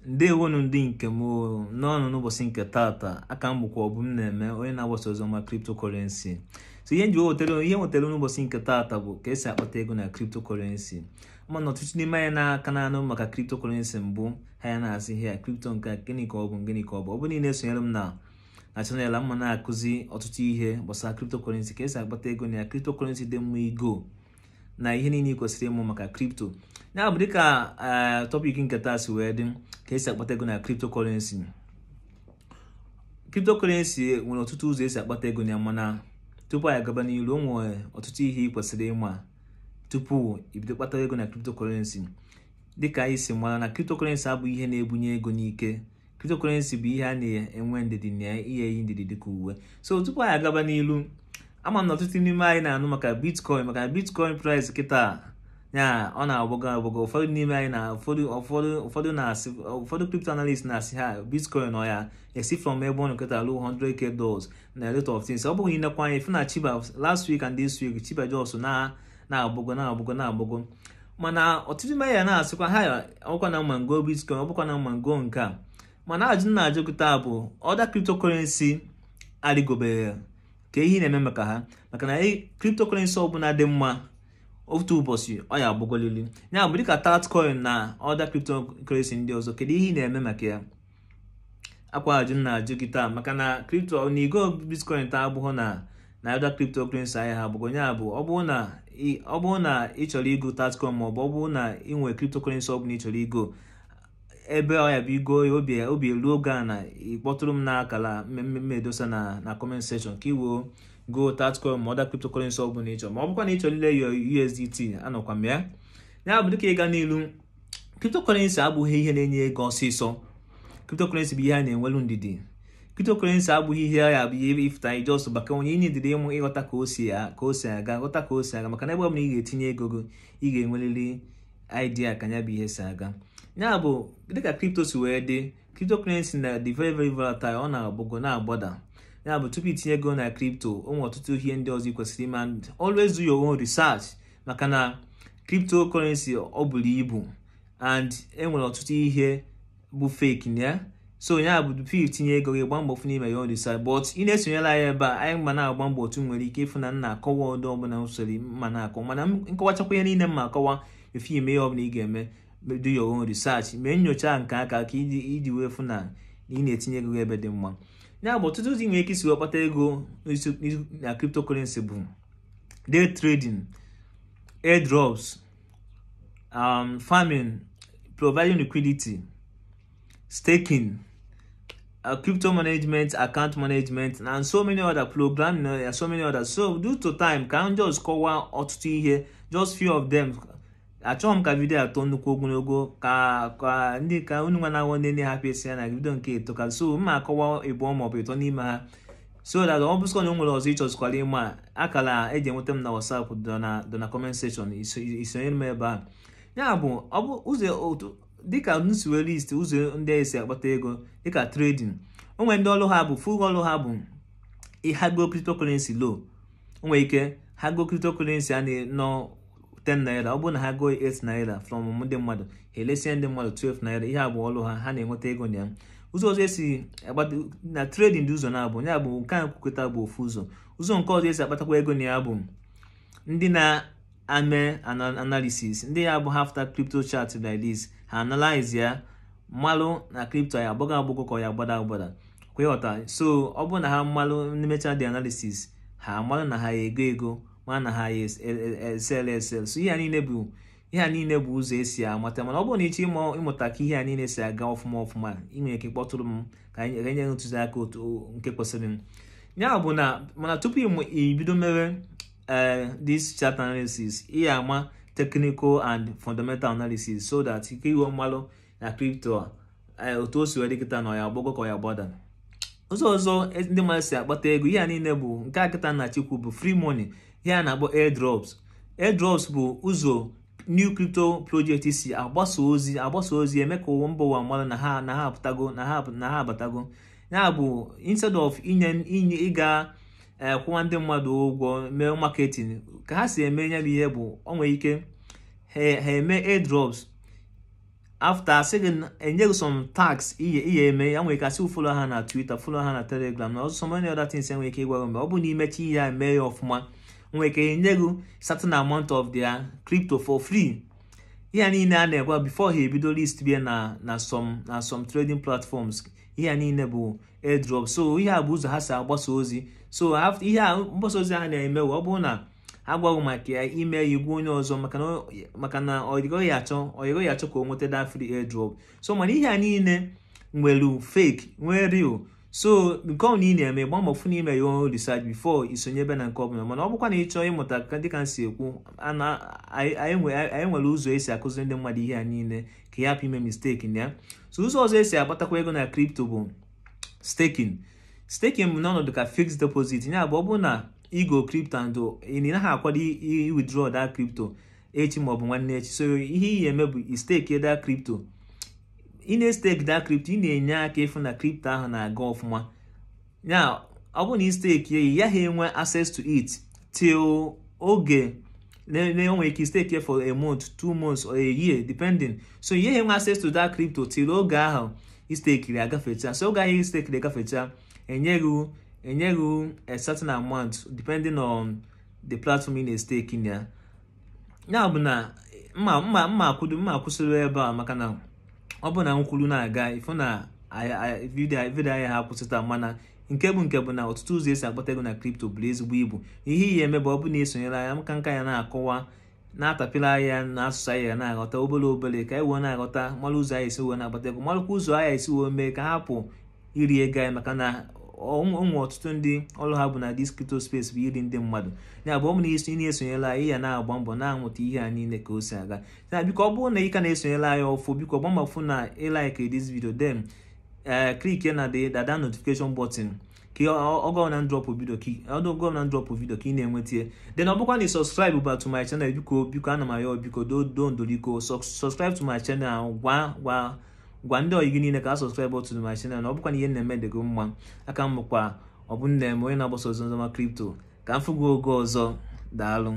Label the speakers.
Speaker 1: Ndewonu ndị nke m n'ọnụ n'ụbọchị nke tata aka m bụkwa ọbụ m na-eme onye na-agbasa oziọma cryptocurrency. So ihe nwetara n'ụbọchị nke tata bụ ka esi akpata ego na cryptocurrency. Mana ọtụtụ n'ime anyị na-aka na-anụ maka cryptocurrency mbụ ha ya na-asị ihe crypto nke gịnị ka ọ bụ gịnị ka ọ bụ. Ọ bụ niile esonyere m na channel m na-akụzi ọtụtụ ihe gbasara cryptocurrency, ka esi akpata ego na cryptocurrency dị mma igo na ihe niile kwesịrị ịmụ maka crypto. Ya bụ dịka topic nke taa si wee dị ka esi akpata ego na cryptocurrency. Cryptocurrency nwere ọtụtụ ụzọ esi akpata ego na, mana tupu anyị agaba n'ilu o nwere ọtụtụ ihe ị kwesịrị ịma tupu ibido kpata ego na cryptocurrency. Dịka anyị si mara na cryptocurrency abụ ihe na-ebunye ego n'ike. Cryptocurrency bụ ihe a na-enwe ndidi na ihe ndidi dịka uwe. So tupu anyị agaba n'ilu, ama na ọtụtụ n'ime anyị na-anụ maka Bitcoin, maka Bitcoin price kịta ya ọ na-agbago. Ụfọdụ n'ime anyị na ụfọdụ crypto analyst na-asị ha Bitcoin ọ ya esi from ebe ọ nkịta ruo $100,000 na a lot of things. Ọ bụghị inekwa anyị na Chiba last week and this week Chiba just na-agbago. Mana ọtụtụ n'ime ya na-asịkwa ha ọkwa na mango Bitcoin, ọ bụkwa na mango nke a. Mana ajụ na-ajụ kịta bụ other cryptocurrency adịgobeghị ka ihe na-eme maka ha, maka na cryptocurrency ọbụla dị mma otu ụbọchị ọ ya agbagolili. Ya bụ dịka Tatcoin na other cryptocurrency ndị ọzọ, kedu ihe ị na-eme maka ya? Akwa ajụ na-ajụ gị taa, maka na crypto na igo Bitcoin taa abụghị na other cryptocurrency ahịa ha abụghị. Ya bụ ọ bụrụ na ị chọrọ igo Tatcoin ma ọ bụ na ị nwere cryptocurrency ọ bụla ị chọrọ igo, ebe ọ ya bụ igo obi eruo oge a na ịkpọtụrụ m n'akala mmedosa na comment section ka iweo go Tatcoin ma other cryptocurrency ọ bụla ị chọrọ, ma ọ bụkwa na ị chọrọ ile ya USDT anọkwa m ya. Ya bụ dịka ịga n'ilu, cryptocurrency abụghị ihe na-enye ego ọsịsọ. Cryptocurrency bụ ihe a na-enwelu ndidi. Cryptocurrency abụghị ihe ya bụ ihe ifta anyị just baka onye ị na-edide ịmụ ịghọta ka o si aga, maka na ebe ọ bụla ị ga-etinye ego gị ị ga-enwerịrị idea ka ya bụ ihe si aga. Ya bụ dịka crypto si wee dị, cryptocurrency na dị very very volatile, ọ na-agbago na-agbada. Ya bụ tupu itinye ego na crypto o nwere ọtụtụ ihe ndị ọzọ ị kwesịrị ime. Always do your own research, maka na cryptocurrency ọ buru ibu and enwere ọtụtụ ihe bụ fake na ya. So ya bụ tupu itinye ego gị gba mbọ fụ n'ime your own research. But ị na-esonyela anyị ebe a, anyị ma na-agba mbọ otu nwere ike ịfụ na nna akọwa ọdụ ọbụla usoro mma na-akọ, mana nkọwachakwa ihe niile mma akọwa efe ime ihe ọbụla ị ga-eme. Do your own research, mee nyocha nke aka ka iji wee fụ na ị na-etinye ego ebe dị mma. Ya bụ ọtụtụ ụzọ nwere ike isi wekpata ego na cryptocurrency bụ day trading, airdrops, farming, providing liquidity, staking, crypto management, account management, and so many other programming, so many others. So due to time ka m just kọwaa ọtụtụ ihe, just few of them. Achọghị m ka vidio atọ nnukwu ogologo ka ndị ka unu nwa na-awọ ndị hapụ esi ya na vidio nke etoka. So mma akọwa ịbụọ maọbụ ịtọ n'ime ha, so that ọ bụsịkwa na o nwere ọzọ ịchọzikwara ịma, akala eji enweta m na WhatsApp dị na comment section, isonyere m ebe a. Ya bụ ọ bụ ụzọ dịka nsi wee list ụzọ ndị esi akpata ego dịka trading. O nwere ndị ọrụ ha bụ full ọrụ ha bụ ịhago cryptocurrency low. O nwere ike ha go cryptocurrency a nọ 10 naira, ọ bụrụ na ha go 8 naira from ndị mmadụ, ha elesie ndị mmadụ 12 naira. Ihe abụ ọrụ ha na-enweta ego na ya. Ụzọ ọzọ esi akpata na trading dị ụzọ na-abụ, ya bụ nke a kwukọta bụ ofu ụzọ. Ụzọ nke ọzọ esi akpatakwa ego na ya bụ ndị na-ame analysis, ndị ya bụ after crypto chart like this, ha analyze ya mmalụ na crypto ya agbago ka ya agbada kweghọta. So ọ bụrụ na ha mmalụ ndị mecha dị analysis, ha mmalụ na ha ego ma na ha sell. So ihe a niile bụ ụzọ esi amata. Mana ọ bụrụ na ịchọ ịmụta ka ihe a niile si aga ọfụma, ị nwere ike kpọtụrụ m ka anyị nye ntụziaka otu nke kwesịrị m. Ya bụ na mana tupu ibido mere this chart analysis, ị ama technical and fundamental analysis, so that ike iwe mmalụ na crypto otu o si wee dịkịta na ya agbago ka ya agbada. Ụzọ ọzọ ndị mmadụ si akpata ego, ihe a niile bụ nke akịta na chikwu bụ free money. Ihe a na-akpọ airdrops. Airdrops bụ ụzọ new crypto project si agbasa ozi eme ka mba ụwa mmadụ na ha abatago. Ya bụ instead of ịga kwụwa ndị mmadụ ụgwọ mee marketing, ka ha si eme ya bụ ihe bụ o nwere ike ha eme airdrops after saying enye some tags iye eme ya nwere ka si follow ha na Twitter, follow ha na Telegram, na so many other things enwe ike igwa mbe. Ọ bụ na imechi ya eme ofuma, nwere ka enye certain amount of their crypto for free. Ihe niile a na-egwa before ha ebido list bịa na some trading platforms. Ihe niile bụ airdrop. So ihe a bụ ụzọ ha si agbasa ozi. So after ihe a mgbasa ozi ha na-eme ọ bụ na agwaghị maka ya ime igwe onye ọzọ maka na ọyịgo ya achọ ka o nweta that free airdrop. So mana ihe a niile nwere fake nwee real. So nke ọ niile eme gba mbọ n'ime your research before isonye ebe na nke ọbụla. Mana ọ bụkwa na ịchọ ịmụta dịka nsi ekwu anyị nwere ụzọ esi akụziri ndị mmadụ ihe a niile ka ya hapụ ime mistake ya. So ụzọ ọzọ esi agbatakwa ego na crypto bụ staking. Staking bụ n'ọnọdụ ka fixed deposit. Ya bụ ọ bụ na igo crypto and ị naghị akwado withdraw that crypto echi maọbụ nwanne echi. So ihe iyi eme bụ stake that crypto. Ị na-stake that crypto, ị na-enye aka ịfụ na crypto ahụ na-aga ọfụma. Ya ọ bụ na ị stake ya ha enwe access to it till oge na-enwe ike stake for a month, 2 months or a year depending. So you have access to that crypto till oge ahụ ị stake agafecha. So oge ahụ ị stake agafecha enyeghị a certain amount depending on the platform in a stake in ya. Ya bụ na mma akwụsịrị ebe a maka na ọ bụ na nkwulu na-aga ifu na video anyị ha kwụsịta. Mana nke bụ na ọtụtụ ụzọ esi agbata ego na crypto bụ ezigbo ibu. Ihe iyi eme bụ ọ bụ na esonyere anya nka ya na-akọwa na-atapịla ya na asụsụ anyị ya na-aghọta obere ka anyị wee na-aghọta malụ ụzọ anyị esi wee na-agbata ego, malụkwa ụzọ anyị esi wee mee ka hapụ iri ego anyị, maka na ụmụ ọtụtụ ndị ọrụ ha bụ na dis crypto space bụ iri ndị mmadụ. Ya bụ ọ bụ na isi na-esonyela anyị ya na-agba mbọ na-amụta ihe a niile ka o si aga. Ya biko ọ bụrụ na ị ka na-esonyela anyị ọfụ, biko gba mbọ na like this video, then click na the notification button ka ọgọ na drop video ka ị na-enweta. Then ọ bụkwa na subscribe ba to my channel, biko ana m ayọ biko doliko subscribe to my channel. Gwa ndị ọyị gị niile ka subscribe to my channel. Na ọ bụkwa na ihe na-eme dị gị mma aka m bụkwa ọ bụ nne m onye na-agbasa ozi ọzọ ma crypto. Ka m fụgo oge ọzọ, daalụ.